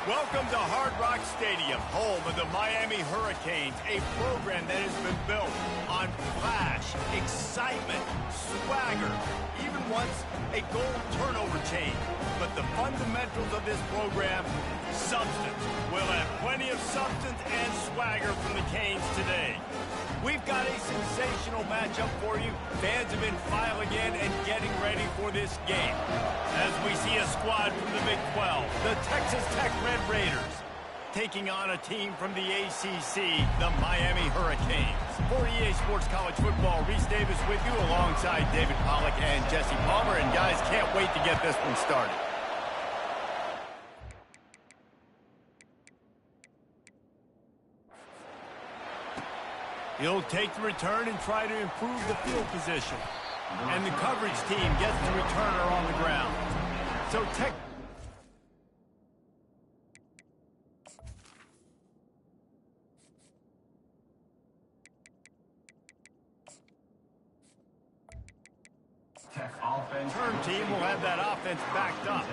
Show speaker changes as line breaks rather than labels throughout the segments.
Welcome to Hard Rock Stadium, home of the Miami Hurricanes, a program that has been built on flash, excitement, swagger, even once a goal turnover chain. But the fundamentals of this program, substance. We'll have plenty of substance and swagger from the Canes today. We've got a sensational matchup for you. Fans have been filing in and getting ready for this game. As we see a squad from the Big 12, the Texas Tech Red Raiders, taking on a team from the ACC, the Miami Hurricanes. For EA Sports College Football, Reese Davis with you alongside David Pollack and Jesse Palmer. And guys, can't wait to get this one started. He'll take the return and try to improve the field position. And the coverage team gets the returner on the ground. So Tech... Return team will have that offense backed up.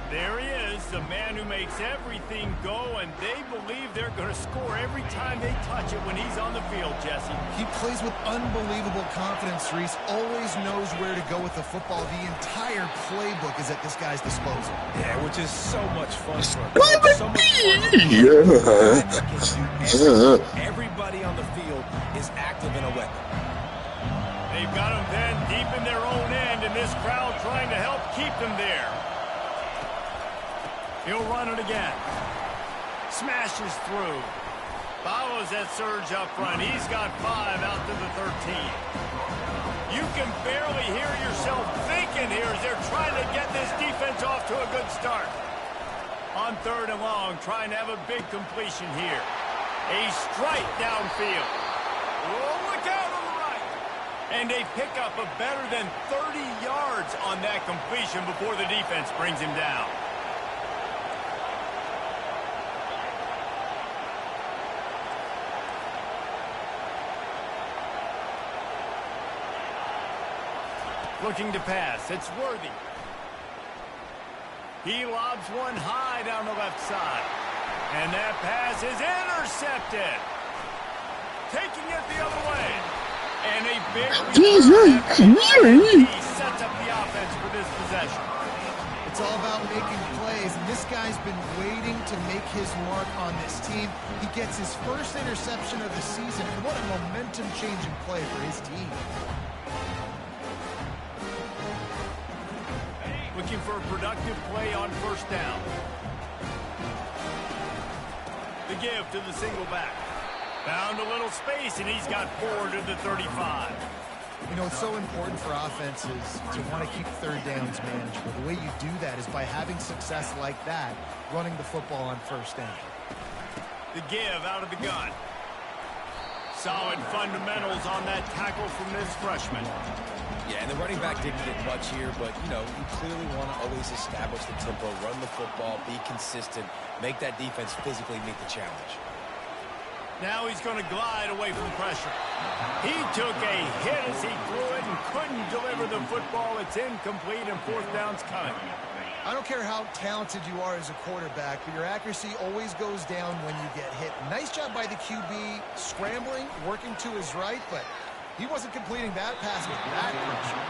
There he is, the man who makes everything go, and they believe they're going to score every time they touch it when he's on the field, Jesse.
He plays with unbelievable confidence, Reese. Always knows where to go with the football. The entire playbook is at this guy's disposal.
Yeah, which is so much fun for him. Everybody on the field is active in a weapon.
They've got him then deep in their own end, and this crowd trying to help keep them there. He'll run it again. Smashes through. Follows that surge up front. He's got 5 out to the 13. You can barely hear yourself thinking here as they're trying to get this defense off to a good start. On 3rd and long, trying to have a big completion here. A strike downfield. Oh, look out on the right. And they pick up a better than 30 yards on that completion before the defense brings him down. Looking to pass. It's Worthy. He lobs one high down the left side. And that pass is intercepted. Taking it the other way. And a big return. He sets up the offense for this possession.
It's all about making plays, and this guy's been waiting to make his mark on this team. He gets his first interception of the season, and what a momentum-changing play for his team.
Looking for a productive play on 1st down. The give to the single back. Found a little space, and he's got 4 to the 35.
You know, it's so important for offenses to want to keep 3rd downs manageable. The way you do that is by having success like that, running the football on 1st down.
The give out of the gun. Solid fundamentals on that tackle from this freshman.
Yeah, and the running back didn't get much here, but, you know, you clearly want to always establish the tempo, run the football, be consistent, make that defense physically meet the challenge.
Now he's going to glide away from pressure. He took a hit as he threw it and couldn't deliver the football. It's incomplete, and 4th down's coming.
I don't care how talented you are as a quarterback, but your accuracy always goes down when you get hit. Nice job by the QB scrambling, working to his right, but he wasn't completing that pass with that pressure.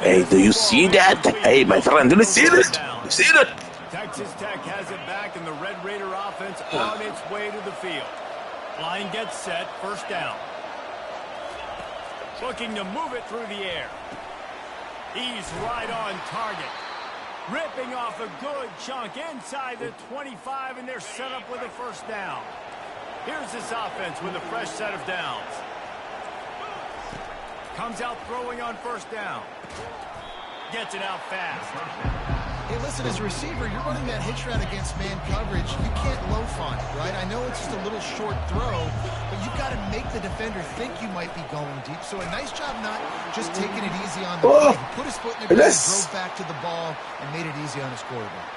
Hey, do you see that? Hey, my friend, do you see that? You see that?
Texas Tech has it back, and the Red Raider offense on its way to the field. Line gets set, 1st down. Looking to move it through the air. He's right on target. Ripping off a good chunk inside the 25, and they're set up with a 1st down. Here's this offense with a fresh set of downs. Comes out throwing on 1st down. Gets it out fast.
Hey, listen, as a receiver, you're running that hitch route against man coverage. You can't loaf on it, right? I know it's just a little short throw, but you've got to make the defender think you might be going deep. So a nice job not just taking it easy on the play. He put his foot in the ground, drove back to the ball, and made it easy on his quarterback.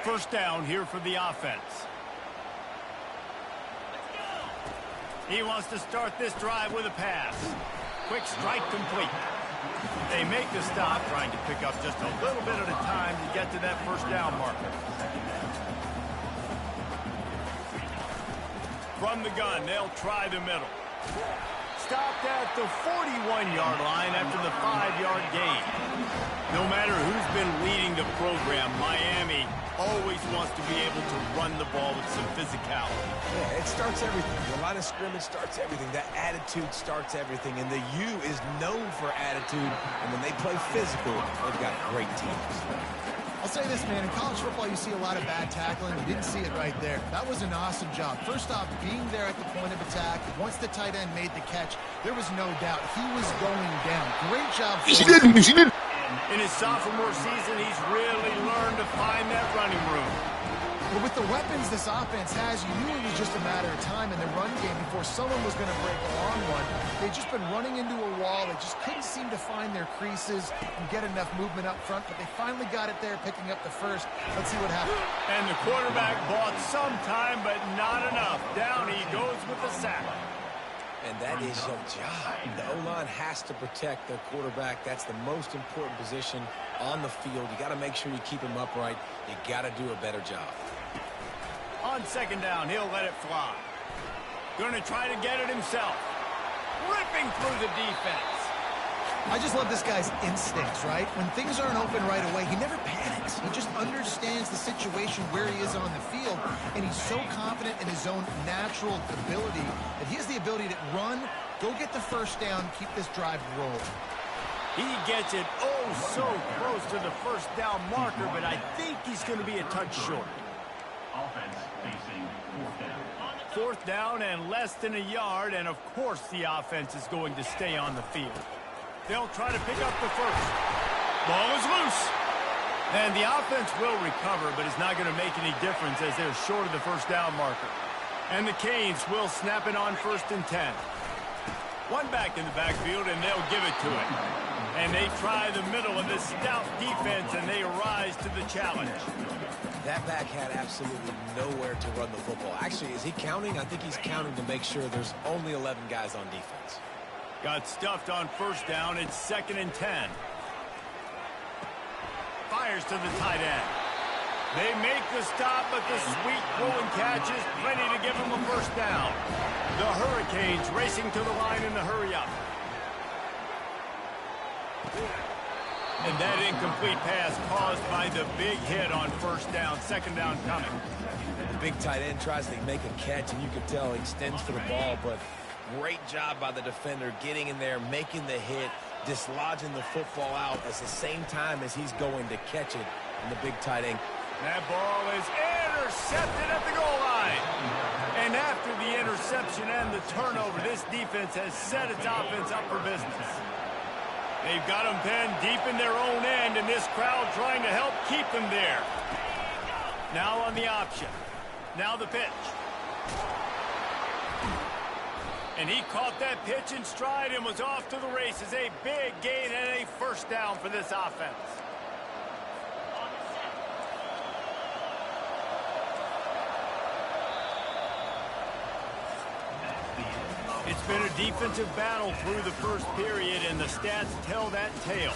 First down here for the offense. He wants to start this drive with a pass. Quick strike complete. They make the stop, trying to pick up just a little bit at a time to get to that first down marker. From the gun, they'll try the middle. Stopped at the 41-yard line after the 5-yard gain. No matter who's been leading the program, Miami always wants to be able to run the ball with some physicality.
Yeah, it starts everything. The line of scrimmage starts everything. That attitude starts everything. And the U is known for attitude. And when they play physical, they've got great teams.
I'll say this, man. In college football, you see a lot of bad tackling. You didn't see it right there. That was an awesome job. First off, being there at the point of attack. Once the tight end made the catch, there was no doubt he was going down. Great job.
In his sophomore season, he's really learned to find that running room.
But with the weapons this offense has, you knew it was just a matter of time in the run game before someone was going to break a long one. They'd just been running into a wall. They just couldn't seem to find their creases and get enough movement up front, but they finally got it there, picking up the first. Let's see what happens.
And the quarterback bought some time, but not enough. Down he goes with the sack.
And that is your job. The O-line has to protect their quarterback. That's the most important position on the field. You got to make sure you keep him upright. You got to do a better job.
On second down, he'll let it fly. Going to try to get it himself. Ripping through the defense.
I just love this guy's instincts, right? When things aren't open right away, he never panics. He just understands the situation where he is on the field, and he's so confident in his own natural ability that he has the ability to run, go get the first down, keep this drive rolling.
He gets it oh so close to the first down marker, but I think he's going to be a touch short.
Offense facing fourth down.
Fourth down and less than a yard, and of course the offense is going to stay on the field. They'll try to pick up the first. Ball is loose. And the offense will recover, but it's not going to make any difference as they're short of the first down marker. And the Canes will snap it on 1st and 10. One back in the backfield, and they'll give it to it. And they try the middle of this stout defense, and they rise to the challenge.
That back had absolutely nowhere to run the football. Actually, is he counting? I think he's counting to make sure there's only 11 guys on defense.
Got stuffed on first down. It's 2nd and 10. Fires to the tight end. They make the stop, but the sweet throw and catch is plenty to give them a first down. The Hurricanes racing to the line in the hurry-up. And that incomplete pass caused by the big hit on first down. 2nd down coming.
The big tight end tries to make a catch, and you can tell he extends for the ball, but great job by the defender getting in there, making the hit, dislodging the football out at the same time as he's going to catch it. And the big tight end.
That ball is intercepted at the goal line. And after the interception and the turnover, this defense has set its offense up for business. They've got them pinned deep in their own end, and this crowd trying to help keep them there. Now on the option. Now the pitch. And he caught that pitch in stride and was off to the races. A big gain and a first down for this offense. It's been a defensive battle through the first period, and the stats tell that tale.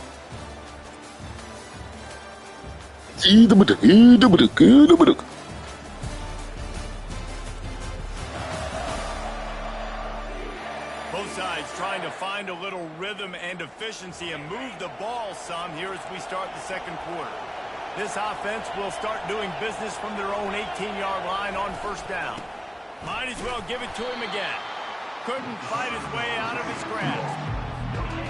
Both sides trying to find a little rhythm and efficiency and move the ball some here as we start the second quarter. This offense will start doing business from their own 18-yard line on first down. Might as well give it to him again. Couldn't fight his way out of his grasp.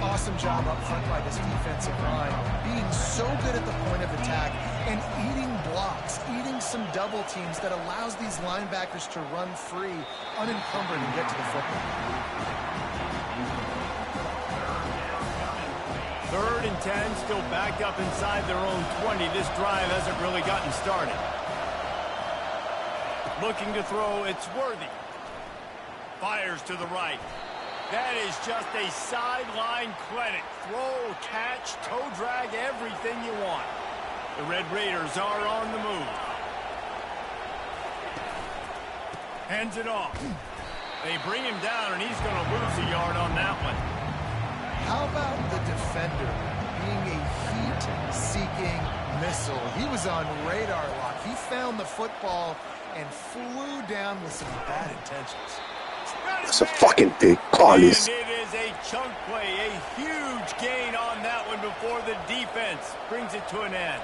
Awesome job up front by this defensive line, being so good at the point of attack and eating blocks, eating some double teams that allows these linebackers to run free, unencumbered, and get to the football.
3rd and 10, still backed up inside their own 20. This drive hasn't really gotten started. Looking to throw, it's Worthy. Fires to the right. That is just a sideline clinic. Throw, catch, toe drag, everything you want. The Red Raiders are on the move. Hands it off. They bring him down, and he's going to lose a yard on that one.
How about the defender being a heat-seeking missile? He was on radar lock. He found the football and flew down with some bad intentions.
That's a fucking big Carlos.
And it is a chunk play, a huge gain on that one before the defense brings it to an end.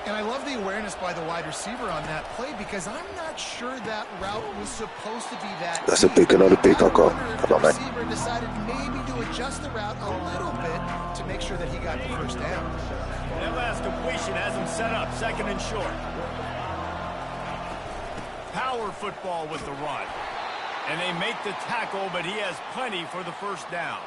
And I love the awareness by the wide receiver on that play because I'm not sure that route was supposed to be that
That's a big, another big uncle.
The receiver decided maybe to adjust the route a little bit to make sure that he got the first down.
That last completion has him set up, second and short. Power football with the run. And they make the tackle, but he has plenty for the first down.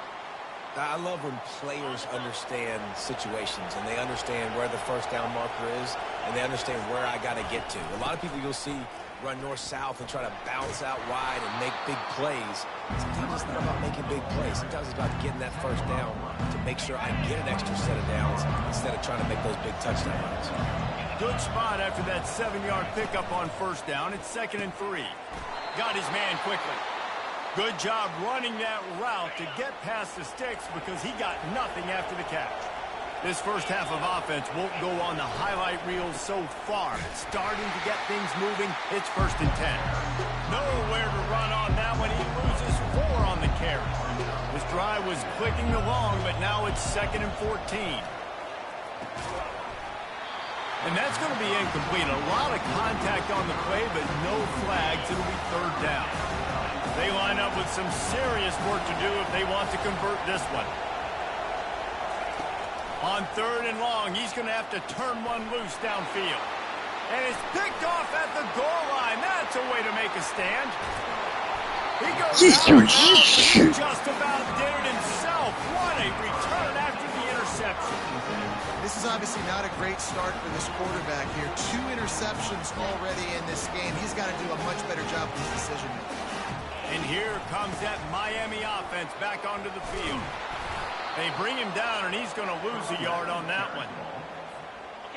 I love when players understand situations and they understand where the first down marker is and they understand where I got to get to. A lot of people you'll see run north-south and try to bounce out wide and make big plays. Sometimes it's not about making big plays. Sometimes it's about getting that first down to make sure I get an extra set of downs instead of trying to make those big touchdown runs.
Good spot after that 7-yard pickup on first down. It's 2nd and 3. Got his man quickly. Good job running that route to get past the sticks because he got nothing after the catch. This first half of offense won't go on the highlight reel so far. Starting to get things moving. It's 1st and 10. Nowhere to run on that one. He loses 4 on the carry. This drive was clicking along, but now it's 2nd and 14. And that's going to be incomplete. A lot of contact on the play, but no flags. It'll be 3rd down. They line up with some serious work to do if they want to convert this one. On 3rd and long, he's going to have to turn one loose downfield. And it's picked off at the goal line. That's a way to make a stand. He goes out, just about did it himself. What a return after the interception.
This is obviously not a great start for this quarterback here. 2 interceptions already in this game. He's got to do a much better job with his decision-making.
And here comes that Miami offense back onto the field. They bring him down, and he's going to lose a yard on that one.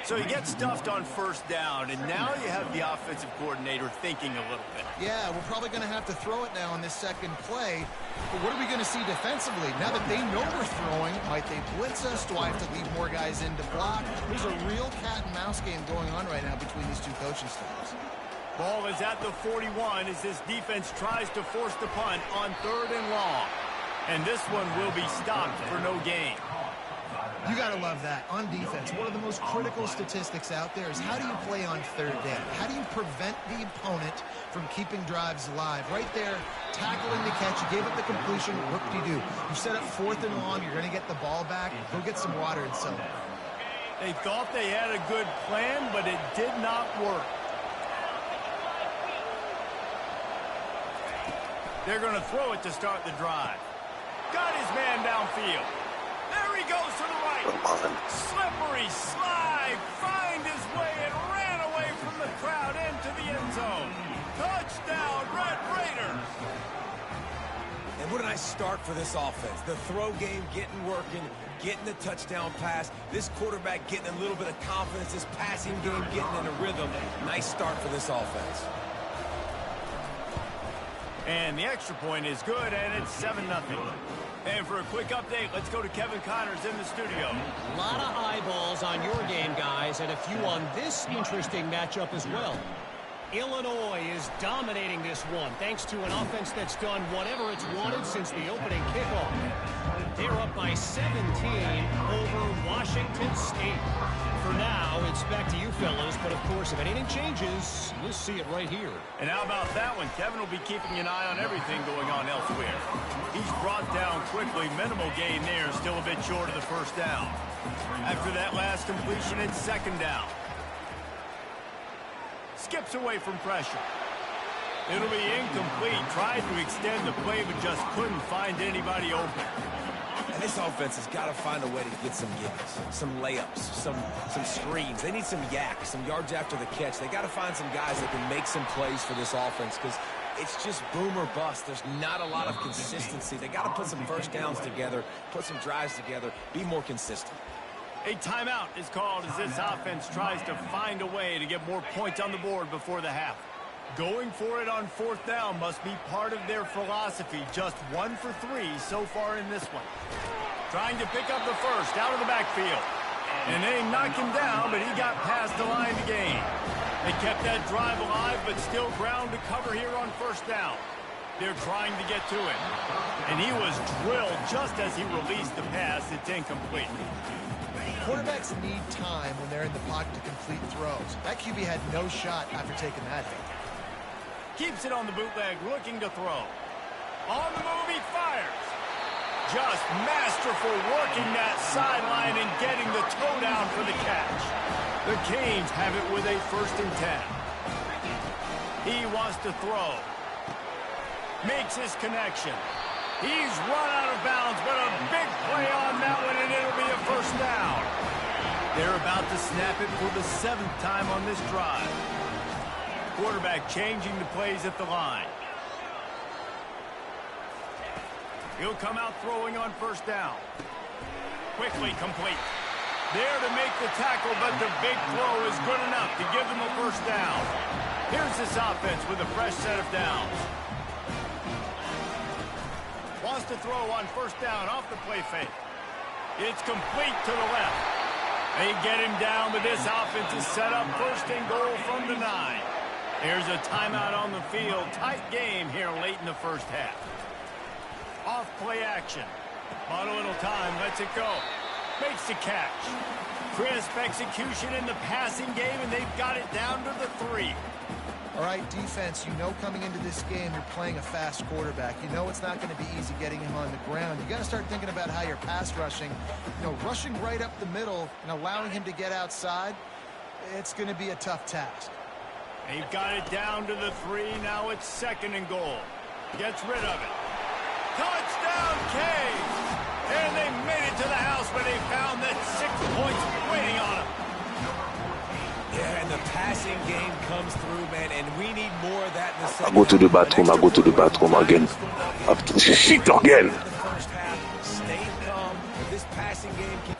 So he gets stuffed on first down, and now you have the offensive coordinator thinking a little bit.
Yeah, we're probably going to have to throw it now on this second play. But what are we going to see defensively? Now that they know we're throwing, might they blitz us? Do I have to leave more guys in to block? There's a real cat-and-mouse game going on right now between these two coaching staffs.
Ball is at the 41 as this defense tries to force the punt on 3rd and long. And this one will be stopped for no gain.
You got to love that. On defense, one of the most critical statistics out there is how do you play on 3rd down? How do you prevent the opponent from keeping drives alive? Right there, tackling the catch. You gave up the completion. What do? You set up 4th and long. You're going to get the ball back. Go get some water and celebrate.
They thought they had a good plan, but it did not work. They're going to throw it to start the drive. Got his man downfield. There he goes to the right. Slippery slide. Find his way and ran away from the crowd into the end zone. Touchdown, Red Raiders.
And what a nice start for this offense. The throw game getting working, getting the touchdown pass. This quarterback getting a little bit of confidence. This passing game getting in a rhythm. Nice start for this offense.
And the extra point is good, and it's 7-0. And for a quick update, let's go to Kevin Connors in the studio.
A lot of eyeballs on your game, guys, and a few on this interesting matchup as well. Illinois is dominating this one, thanks to an offense that's done whatever it's wanted since the opening kickoff. They're up by 17 over Washington State. For now, it's back to you fellas, but of course, if anything changes, you'll see it right here.
And how about that one? Kevin will be keeping an eye on everything going on elsewhere. He's brought down quickly. Minimal gain there, still a bit short of the first down. After that last completion, it's 2nd down. Skips away from pressure. It'll be incomplete. Tried to extend the play, but just couldn't find anybody open.
And this offense has got to find a way to get some gimmies, some layups, some screens. They need some yak, some yards after the catch. They got to find some guys that can make some plays for this offense because it's just boom or bust. There's not a lot of consistency. They got to put some first downs together, put some drives together, be more consistent.
A timeout is called as this offense tries to find a way to get more points on the board before the half. Going for it on 4th down must be part of their philosophy. Just 1 for 3 so far in this one. Trying to pick up the first out of the backfield. And they knocked him down, but he got past the line to gain. They kept that drive alive, but still ground to cover here on 1st down. They're trying to get to him. And he was drilled just as he released the pass. It's incomplete.
Quarterbacks need time when they're in the pocket to complete throws. That QB had no shot after taking that hit.
Keeps it on the bootleg, looking to throw. On the move, he fires. Just masterful working that sideline and getting the toe down for the catch. The Canes have it with a 1st and 10. He wants to throw. Makes his connection. He's run out of bounds, but a big play on that one, and it'll be a 1st down. They're about to snap it for the 7th time on this drive. Quarterback changing the plays at the line. He'll come out throwing on 1st down. Quickly complete. There to make the tackle, but the big throw is good enough to give them a 1st down. Here's this offense with a fresh set of downs. Wants to throw on 1st down off the play fake. It's complete to the left. They get him down, but this offense is set up 1st and goal from the 9. There's a timeout on the field. Tight game here late in the 1st half. Off play action. On a little time, lets it go. Makes the catch. Crisp execution in the passing game, and they've got it down to the 3.
All right, defense, you know coming into this game you're playing a fast quarterback. You know it's not going to be easy getting him on the ground. You got to start thinking about how you're pass rushing. You know, rushing right up the middle and allowing him to get outside, it's going to be a tough task.
They've got it down to the 3. Now it's 2nd and goal. Gets rid of it. Touchdown, Canes! And they made it to the house, but they found that 6 points waiting on them.
Yeah, and the passing game comes through, man, and we need more of that in the
I
second
go to the
half.
bathroom, I go to the bathroom again. I have to shit again.
In the first half, stay calm. This passing game can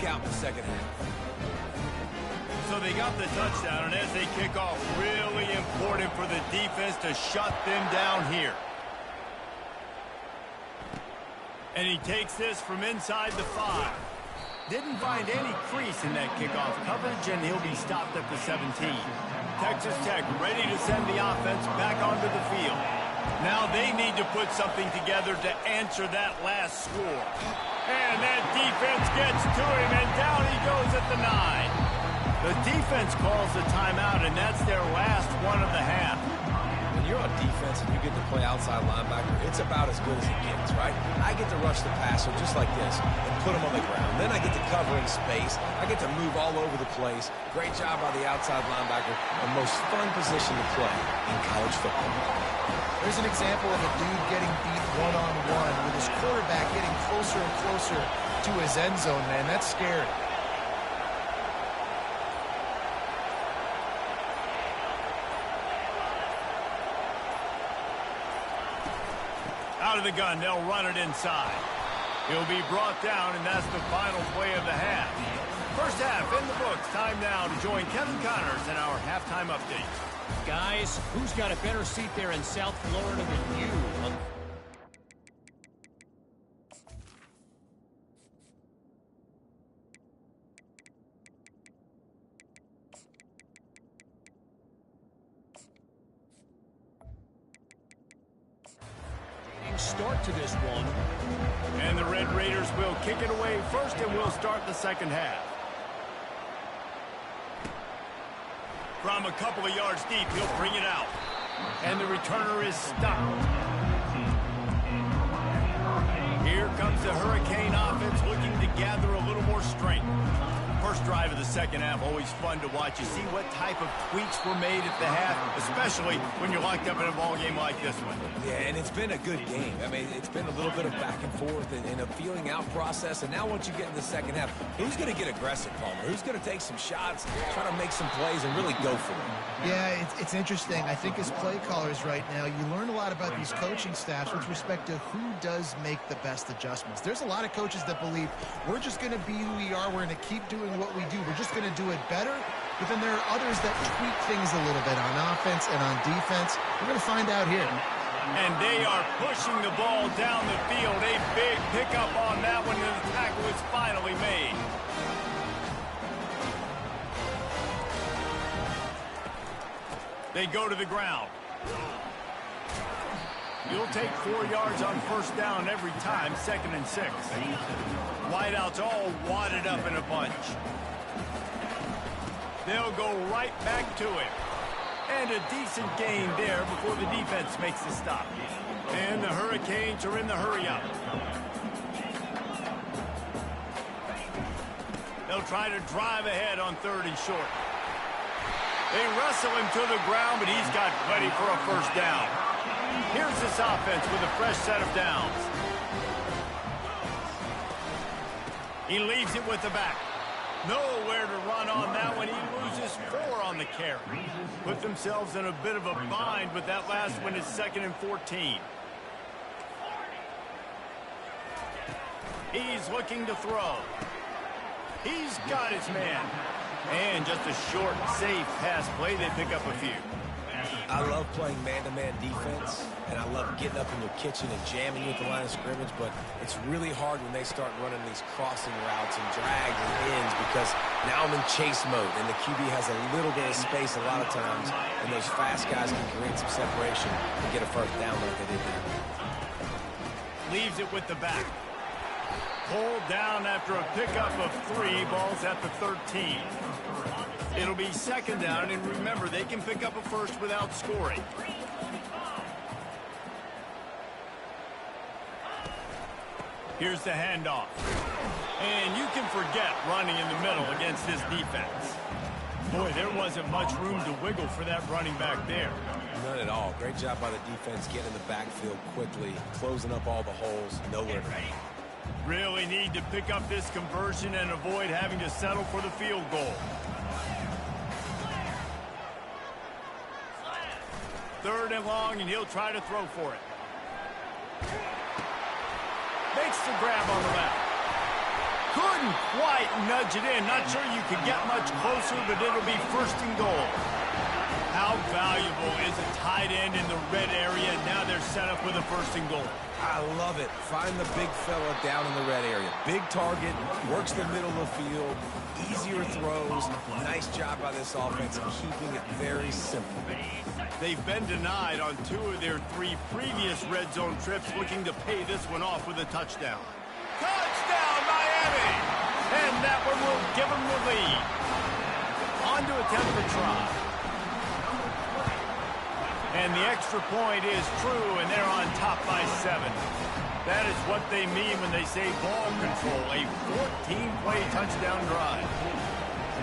out in the second half.
So they got the touchdown, and as they kick off, really important for the defense to shut them down here. And he takes this from inside the 5. Didn't find any crease in that kickoff coverage, and he'll be stopped at the 17. Texas Tech ready to send the offense back onto the field. Now they need to put something together to answer that last score. And that defense gets to him, and down he goes at the 9. The defense calls the timeout, and that's their last one of the half.
When you're on defense and you get to play outside linebacker, it's about as good as it gets, right? I get to rush the passer just like this and put him on the ground. Then I get to cover in space. I get to move all over the place. Great job by the outside linebacker. The most fun position to play in college football.
There's an example of a dude getting beat one-on-one with his quarterback getting closer and closer to his end zone, man. That's scary.
Out of the gun, they'll run it inside. He'll be brought down, and that's the final play of the half. First half in the books. Time now to join Kevin Connors in our halftime update.
Guys, who's got a better seat there in South Florida than you? Start to this one.
And the Red Raiders will kick it away first, and we'll start the second half. From a couple of yards deep, he'll bring it out. And the returner is stopped. Here comes the Hurricane offense looking to gather a little more strength. First drive of the second half, always fun to watch. You see what type of tweaks were made at the half, especially when you're locked up in a ball game like this one.
Yeah, and it's been a good game. I mean, it's been a little bit of back and forth and a feeling out process. And now once you get in the second half, who's going to get aggressive, Palmer? Who's going to take some shots, try to make some plays, and really go for it?
Yeah, it's interesting. I think as play callers right now, you learn a lot about these coaching staffs with respect to who does make the best adjustments. There's a lot of coaches that believe we're just going to be who we are. We're going to keep doing what we do. We're just going to do it better. But then there are others that tweak things a little bit on offense and on defense. We're going to find out here.
And they are pushing the ball down the field. A big pickup on that one, and the tackle is finally made. They go to the ground. You'll take 4 yards on first down every time, 2nd and 6. Wideouts all wadded up in a bunch. They'll go right back to it. And a decent gain there before the defense makes the stop. And the Hurricanes are in the hurry-up. They'll try to drive ahead on 3rd and short. They wrestle him to the ground, but he's got plenty for a first down. Here's this offense with a fresh set of downs. He leaves it with the back. Nowhere to run on that one. He loses 4 on the carry. Put themselves in a bit of a bind, but that last one is 2nd and 14. He's looking to throw. He's got his man. And just a short, safe pass play. They pick up a few.
I love playing man-to-man defense, and I love getting up in your kitchen and jamming you at the line of scrimmage, but it's really hard when they start running these crossing routes and drags and ends because now I'm in chase mode, and the QB has a little bit of space a lot of times, and those fast guys can create some separation and get a first down like they did there.
Leaves it with the back. Pulled down after a pickup of 3. Ball's at the 13. It'll be 2nd down, and remember, they can pick up a first without scoring. Here's the handoff. And you can forget running in the middle against this defense. Boy, there wasn't much room to wiggle for that running back there.
None at all. Great job by the defense getting in the backfield quickly, closing up all the holes, nowhere to be.
Really need to pick up this conversion and avoid having to settle for the field goal. 3rd and long, and he'll try to throw for it. Makes the grab on the left. Couldn't quite nudge it in. Not sure you could get much closer, but it'll be first and goal. How valuable is a tight end in the red area? Now they're set up with a first and goal.
I love it. Find the big fella down in the red area. Big target, works the middle of the field, easier throws. Nice job by this offense of keeping it very simple.
They've been denied on 2 of their 3 previous red zone trips, looking to pay this one off with a touchdown. Touchdown, Miami! And that one will give them the lead. On to attempt the try. And the extra point is true, and they're on top by 7. That is what they mean when they say ball control, a 14-play touchdown drive.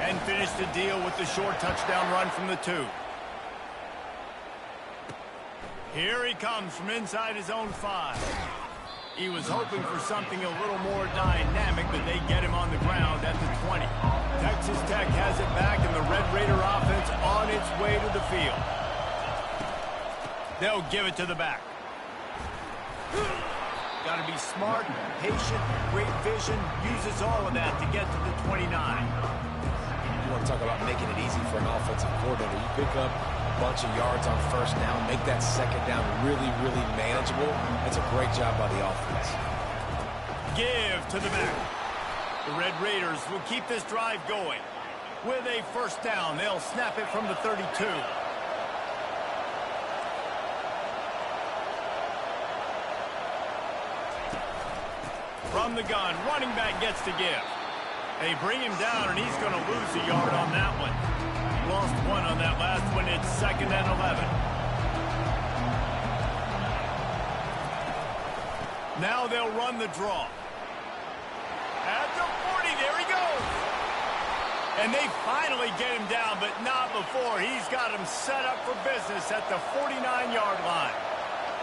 And finish the deal with the short touchdown run from the 2. Here he comes from inside his own 5. He was hoping for something a little more dynamic, but they get him on the ground at the 20. Texas Tech has it back, and the Red Raider offense on its way to the field. They'll give it to the back. Got to be smart, patient, great vision, uses all of that to get to the 29.
You want to talk about making it easy for an offensive coordinator. You pick up a bunch of yards on first down, make that second down really, really manageable. That's a great job by the offense.
Give to the back. The Red Raiders will keep this drive going. With a first down, they'll snap it from the 32. From the gun, running back gets to give. They bring him down, and he's going to lose a yard on that one. Lost 1 on that last one. It's 2nd and 11. Now they'll run the draw. At the 40, there he goes. And they finally get him down, but not before. He's got him set up for business at the 49-yard line.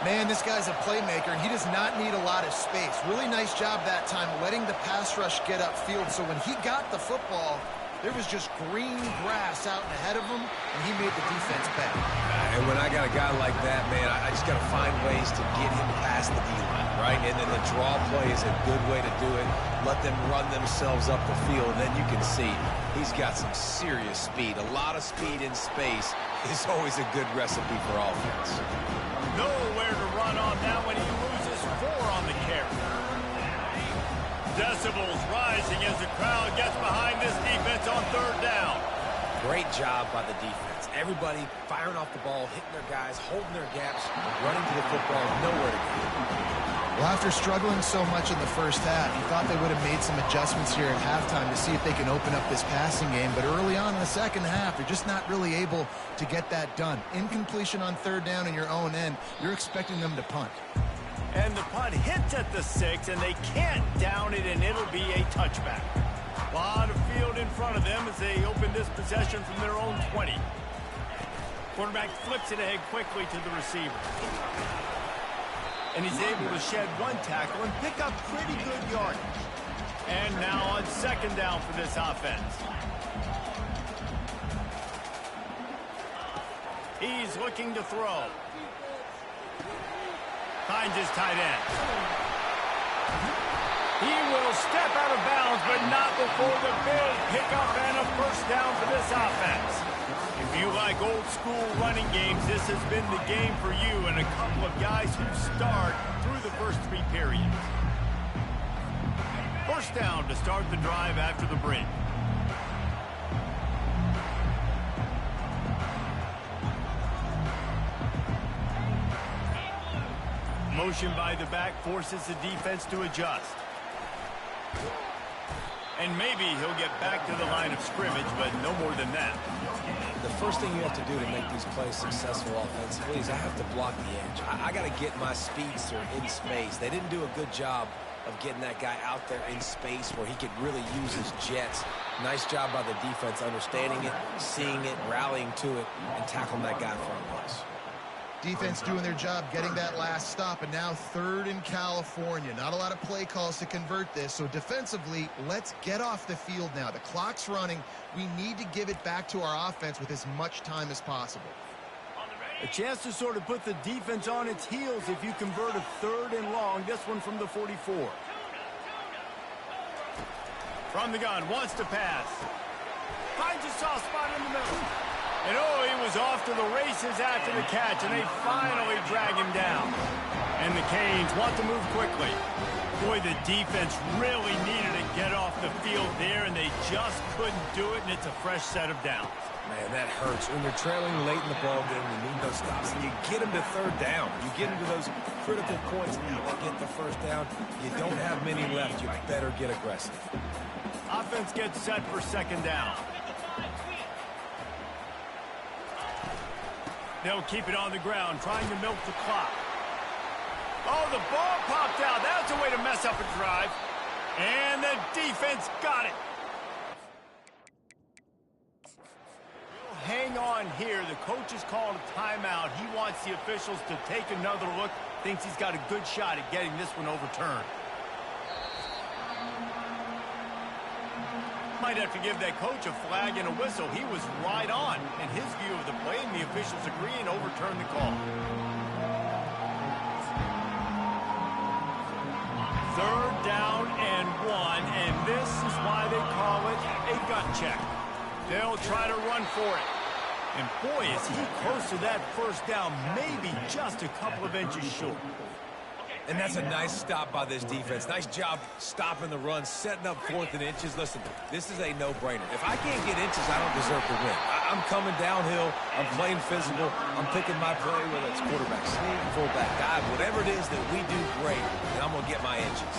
Man, this guy's a playmaker, and he does not need a lot of space. Really nice job that time letting the pass rush get upfield. So when he got the football, there was just green grass out ahead of him, and he made the defense pay.
And when I got a guy like that, man, I just got to find ways to get him past the D-line, right? And then the draw play is a good way to do it. Let them run themselves up the field, and then you can see he's got some serious speed. A lot of speed in space is always a good recipe for offense.
Nowhere to run on that one. He loses 4 on the carry. Decibels rising as the crowd gets behind this defense on 3rd down.
Great job by the defense. Everybody firing off the ball, hitting their guys, holding their gaps, running to the football, nowhere to go.
Well, after struggling so much in the first half, you thought they would have made some adjustments here at halftime to see if they can open up this passing game. But early on in the second half, they're just not really able to get that done. Incompletion on 3rd down in your own end, you're expecting them to punt.
And the punt hits at the 6, and they can't down it, and it'll be a touchback. A lot of field in front of them as they open this possession from their own 20. Quarterback flips it ahead quickly to the receiver. And he's able to shed 1 tackle and pick up pretty good yardage. And now on 2nd down for this offense. He's looking to throw. Finds his tight end. He will step out of bounds, but not before the big pickup and a first down for this offense. If you like old school running games, this has been the game for you and a couple of guys who start through the first 3 periods. First down to start the drive after the break. Motion by the back forces the defense to adjust. And maybe he'll get back to the line of scrimmage, but no more than that.
The first thing you have to do to make these plays successful offensively is I have to block the edge. I got to get my speedster in space. They didn't do a good job of getting that guy out there in space where he could really use his jets. Nice job by the defense understanding it, seeing it, rallying to it, and tackling that guy from us.
Defense doing their job, getting that last stop, and now 3rd in California. Not a lot of play calls to convert this, so defensively, let's get off the field now. The clock's running. We need to give it back to our offense with as much time as possible.
A chance to sort of put the defense on its heels if you convert a 3rd and long, this one from the 44. From the gun, wants to pass. Finds a soft spot in the middle. And oh, he was off to the races after the catch, and they finally drag him down. And the Canes want to move quickly. Boy, the defense really needed to get off the field there, and they just couldn't do it, and it's a fresh set of downs.
Man, that hurts. When you're trailing late in the ball game, you need those stops, and you get them to third down. You get them to those critical points now to get the first down. You don't have many left. You better get aggressive.
Offense gets set for second down. They'll keep it on the ground, trying to milk the clock. Oh, the ball popped out. That's a way to mess up a drive. And the defense got it. We'll hang on here. The coach has called a timeout. He wants the officials to take another look. Thinks he's got a good shot at getting this one overturned. Might have to give that coach a flag and a whistle. He was right on in his view of the play, and the officials agree and overturn the call. Third down and 1, and this is why they call it a gut check. They'll try to run for it. And boy, is he close to that first down, maybe just a couple of inches short.
And that's a nice stop by this defense. Nice job stopping the run, setting up 4th and inches. Listen, this is a no-brainer. If I can't get inches, I don't deserve to win. I'm coming downhill. I'm playing physical. I'm picking my play, whether it's quarterback sneak, fullback dive, whatever it is that we do great, and I'm going to get my inches.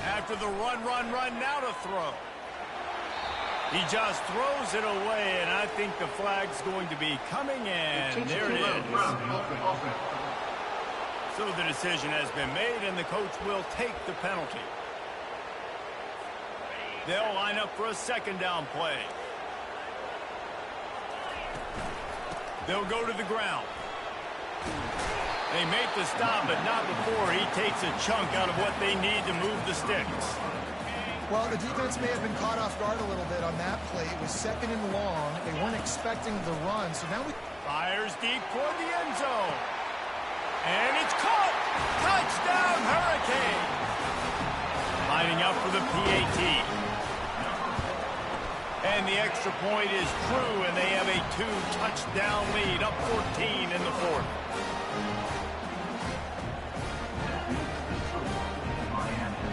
After the run, now to throw. He just throws it away, and I think the flag's going to be coming, and there it is. So the decision has been made, and the coach will take the penalty. They'll line up for a second down play. They'll go to the ground. They make the stop, but not before he takes a chunk out of what they need to move the sticks.
Well, the defense may have been caught off guard a little bit on that play. It was 2nd and long. They weren't expecting the run, so now we...
Fires deep toward the end zone. And it's caught! Touchdown, Hurricane! Lining up for the PAT. And the extra point is true, and they have a 2-touchdown lead, up 14 in the 4th.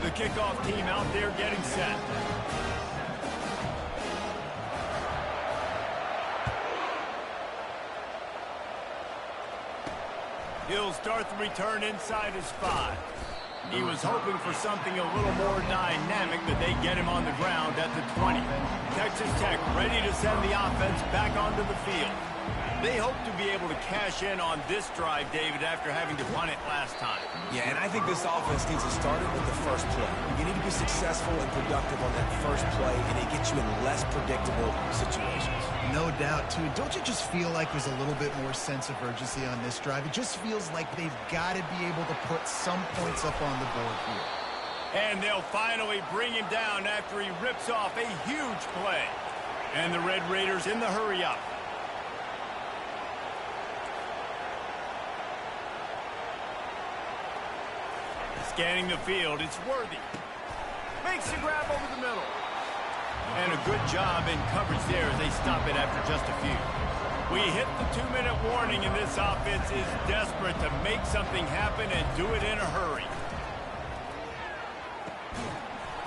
The kickoff team out there getting set. He'll start the return inside his 5. He was hoping for something a little more dynamic, but they get him on the ground at the 20. Texas Tech ready to send the offense back onto the field. They hope to be able to cash in on this drive, David, after having to punt it last time.
Yeah, and I think this offense needs to start it with the first play. You need to be successful and productive on that first play, and it gets you in less predictable situations.
No doubt, too. Don't you just feel like there's a little bit more sense of urgency on this drive? It just feels like they've got to be able to put some points up on the board here.
And they'll finally bring him down after he rips off a huge play. And the Red Raiders in the hurry-up. Scanning the field, it's Worthy. Makes the grab over the middle. And a good job in coverage there as they stop it after just a few. We hit the 2-minute warning, and this offense is desperate to make something happen and do it in a hurry.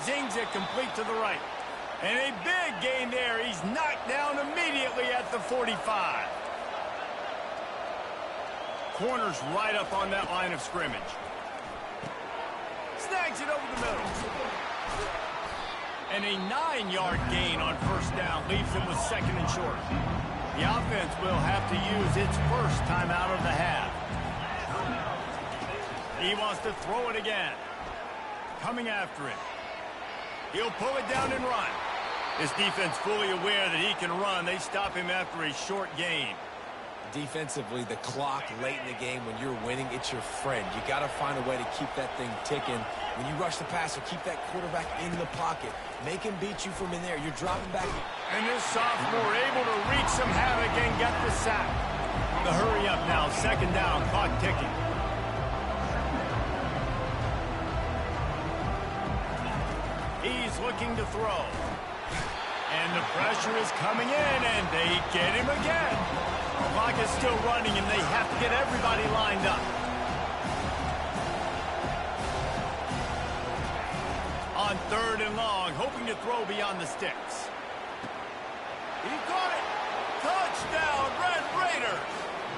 Zings it complete to the right. And a big gain there. He's knocked down immediately at the 45. Corner's right up on that line of scrimmage. Snags it over the middle. And a 9-yard gain on first down leaves him with 2nd and short. The offense will have to use its first timeout of the half. He wants to throw it again. Coming after it. He'll pull it down and run. This defense fully aware that he can run. They stop him after a short gain.
Defensively, the clock late in the game, when you're winning, it's your friend. You got to find a way to keep that thing ticking. When you rush the passer, keep that quarterback in the pocket. Make him beat you from in there. You're dropping back.
And this sophomore able to wreak some havoc and get the sack. The hurry up now, 2nd down, clock ticking. He's looking to throw. And the pressure is coming in, and they get him again. The clock is still running, and they have to get everybody lined up. On 3rd and long, hoping to throw beyond the sticks. He caught it. Touchdown, Red Raiders.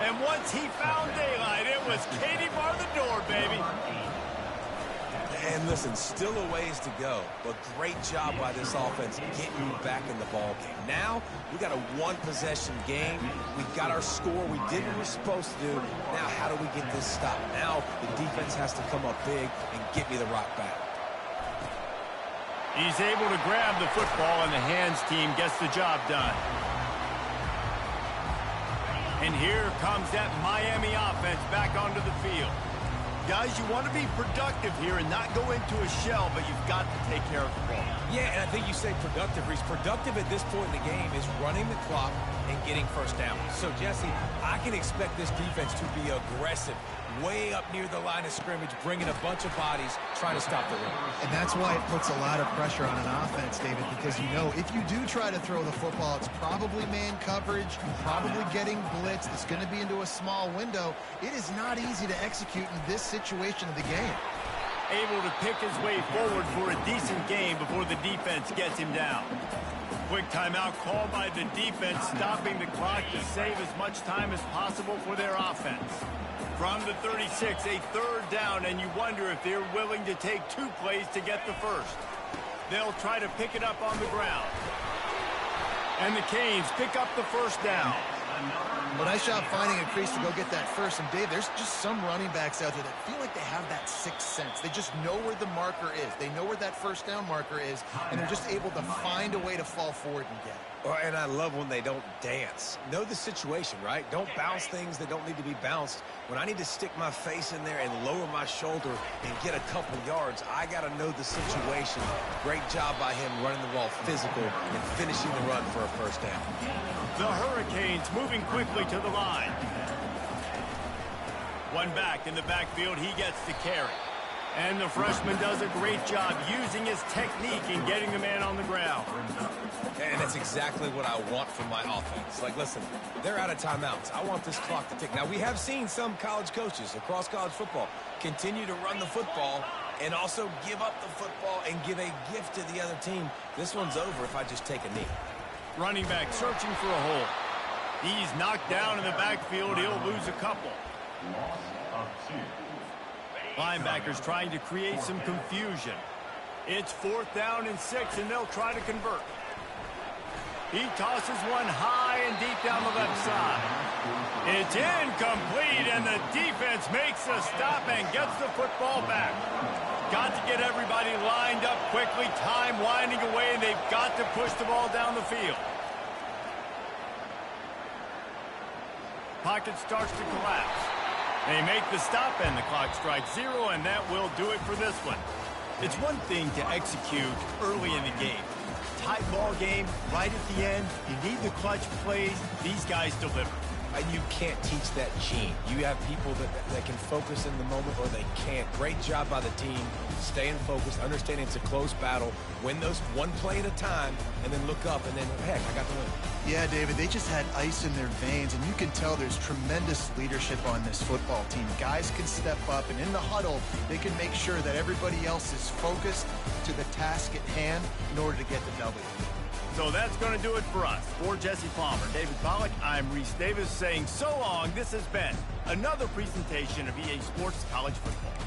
And once he found daylight, it was Katie bar the door, baby.
And listen, still a ways to go, but great job by this offense getting you back in the ball game. Now, we got a one-possession game. We got our score. We did what we're supposed to do. Now, how do we get this stopped? Now, the defense has to come up big and get me the rock back.
He's able to grab the football, and the hands team gets the job done. And here comes that Miami offense back onto the field. Guys, you want to be productive here and not go into a shell, but you've got to take care of the ball.
Yeah, and I think you say productive, Reese. Productive at this point in the game is running the clock and getting first down. So, Jesse, I can expect this defense to be aggressive, way up near the line of scrimmage, bringing a bunch of bodies, trying to stop the run.
And that's why it puts a lot of pressure on an offense, David, because you know if you do try to throw the football, it's probably man coverage, probably getting blitzed, it's going to be into a small window. It is not easy to execute in this situation of the game.
Able to pick his way forward for a decent game before the defense gets him down. Quick timeout called by the defense, stopping the clock to save as much time as possible for their offense. From the 36, a 3rd down, and you wonder if they're willing to take 2 plays to get the first. They'll try to pick it up on the ground. And the Canes pick up the first down.
Well, nice job finding a crease to go get that first. And, Dave, there's just some running backs out there that feel like they have that sixth sense. They just know where the marker is. They know where that first down marker is, and they're just able to find a way to fall forward and get it.
And I love when they don't dance. Know the situation, right? Don't bounce things that don't need to be bounced. When I need to stick my face in there and lower my shoulder and get a couple yards, I got to know the situation. Great job by him running the ball physical and finishing the run for a first down.
The Hurricanes moving quickly to the line. One back in the backfield, he gets the carry. And the freshman does a great job using his technique and getting the man on the ground.
And that's exactly what I want from my offense. Like, listen, they're out of timeouts. I want this clock to tick. Now, we have seen some college coaches across college football continue to run the football and also give up the football and give a gift to the other team. This one's over if I just take a knee.
Running back searching for a hole. He's knocked down in the backfield. He'll lose a couple.
Loss of 2.
Linebackers trying to create some confusion. It's 4th down and 6, and they'll try to convert. He tosses one high and deep down the left side. It's incomplete, and the defense makes a stop and gets the football back. Got to get everybody lined up quickly. Time winding away, and they've got to push the ball down the field. Pocket starts to collapse. They make the stop, and the clock strikes 0, and that will do it for this one. It's one thing to execute early in the game. Tight ball game, right at the end. You need the clutch plays. These guys deliver.
And you can't teach that gene. You have people that can focus in the moment or they can't. Great job by the team, staying focused, understanding it's a close battle, win those one play at a time, and then look up, and then, heck, I got the win.
Yeah, David, they just had ice in their veins, and you can tell there's tremendous leadership on this football team. Guys can step up, and in the huddle, they can make sure that everybody else is focused to the task at hand in order to get the W.
So that's going to do it for us. For Jesse Palmer, David Pollack, I'm Reese Davis saying so long. This has been another presentation of EA Sports College Football.